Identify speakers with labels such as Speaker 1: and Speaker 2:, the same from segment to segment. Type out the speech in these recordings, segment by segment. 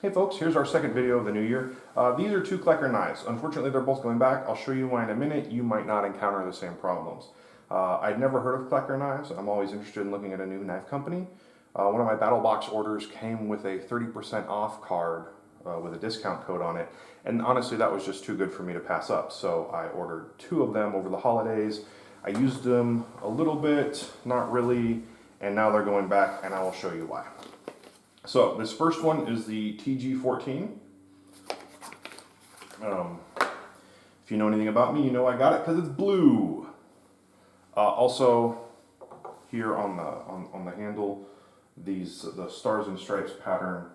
Speaker 1: Hey folks, here's our second video of the new year. These are two Klecker knives. Unfortunately, they're both going back. I'll show you why in a minute. You might not encounter the same problems. I'd never heard of Klecker knives. I'm always interested in looking at a new knife company. One of my battle box orders came with a 30% off card with a discount code on it. And honestly, that was just too good for me to pass up. So I ordered two of them over the holidays. I used them a little bit, not really, and now they're going back, and I will show you why. So this first one is the TG14. If you know anything about me, you know I got it because it's blue. Also, here on the handle, the stars and stripes pattern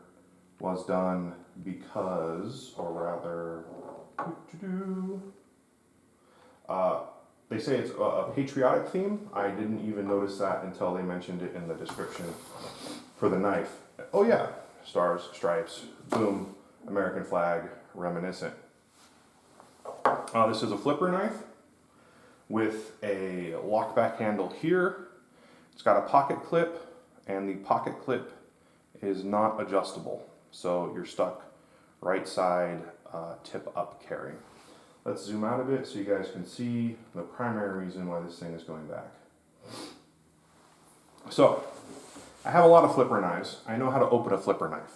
Speaker 1: was done because, or rather, they say it's a patriotic theme. I didn't even notice that until they mentioned it in the description for the knife. Oh yeah, stars, stripes, boom, American flag, reminiscent. This is a flipper knife with a lockback handle here. It's got a pocket clip, and the pocket clip is not adjustable. So you're stuck right side, tip up carry. Let's zoom out a bit so you guys can see the primary reason why this thing is going back. So, I have a lot of flipper knives. I know how to open a flipper knife.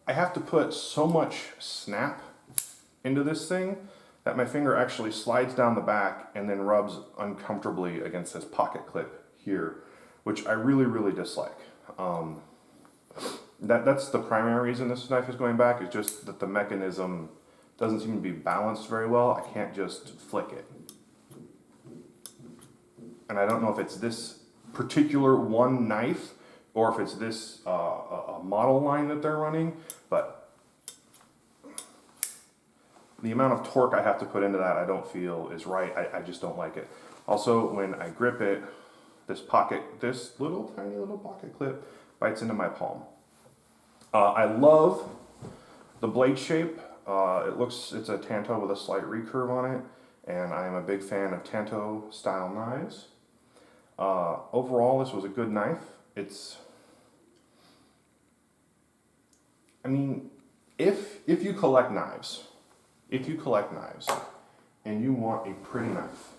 Speaker 1: I have to put so much snap into this thing that my finger actually slides down the back and then rubs uncomfortably against this pocket clip here, which I really, really dislike. That's the primary reason this knife is going back, is just that the mechanism doesn't seem to be balanced very well. I can't just flick it. And I don't know if it's this particular one knife or if it's this a model line that they're running, but the amount of torque I have to put into that I don't feel is right. I just don't like it. Also, when I grip it, this little tiny little pocket clip bites into my palm. I love the blade shape. It's a tanto with a slight recurve on it, and I am a big fan of tanto style knives. Overall, this was a good knife. If you collect knives, and you want a pretty knife,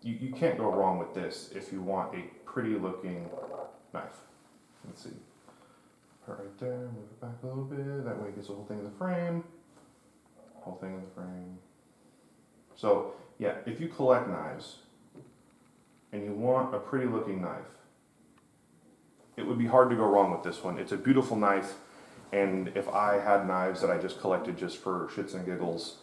Speaker 1: you can't go wrong with this if you want a pretty looking knife. Let's see. Put it right there, move it back a little bit, that way it gets the whole thing in the frame. Whole thing in the frame. So yeah, if you collect knives and you want a pretty looking knife, it would be hard to go wrong with this one. It's a beautiful knife, and if I had knives that I just collected just for shits and giggles,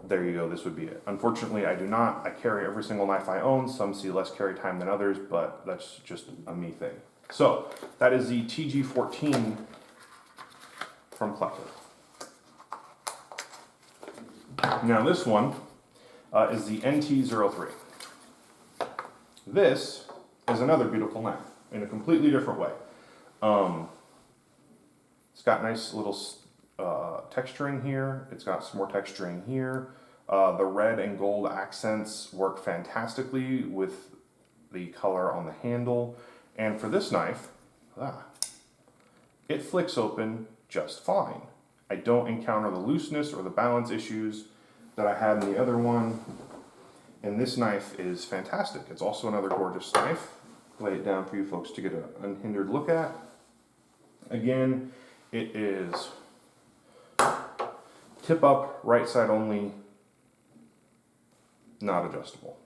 Speaker 1: there you go, this would be it. Unfortunately, I do not. I carry every single knife I own. Some see less carry time than others, but that's just a me thing. So that is the TG14 from Klecker. Now this one is the NT03. This is another beautiful knife in a completely different way. It's got nice little texturing here. It's got some more texturing here. The red and gold accents work fantastically with the color on the handle. And for this knife, it flicks open just fine. I don't encounter the looseness or the balance issues that I had in the other one. And this knife is fantastic. It's also another gorgeous knife. Lay it down for you folks to get an unhindered look at. Again, it is tip up, right side only, not adjustable.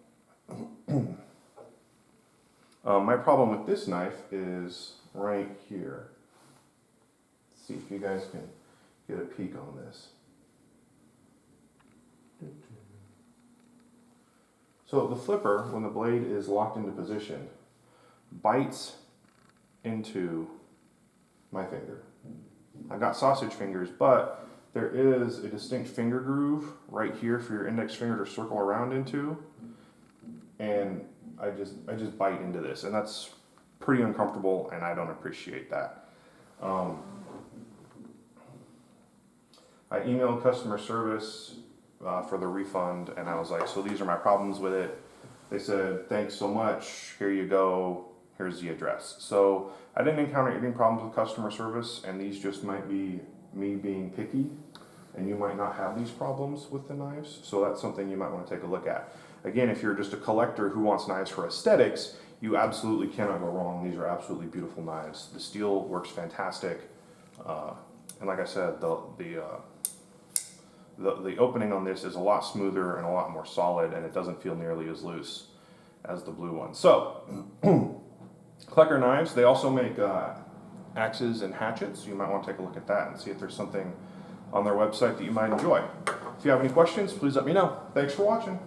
Speaker 1: My problem with this knife is right here. Let's see if you guys can get a peek on this. So the flipper, when the blade is locked into position, bites into my finger. I've got sausage fingers, but there is a distinct finger groove right here for your index finger to circle around into, and I just bite into this, and that's pretty uncomfortable, and I don't appreciate that. I emailed customer service for the refund, and I was like, so these are my problems with it. They said, thanks so much, here you go, here's the address. So I didn't encounter any problems with customer service, and these just might be me being picky, and you might not have these problems with the knives, so that's something you might want to take a look at. Again, if you're just a collector who wants knives for aesthetics, you absolutely cannot go wrong. These are absolutely beautiful knives. The steel works fantastic, and like I said, the opening on this is a lot smoother and a lot more solid, and it doesn't feel nearly as loose as the blue one. So, Klecker Knives, they also make axes and hatchets. You might want to take a look at that and see if there's something on their website that you might enjoy. If you have any questions, please let me know. Thanks for watching.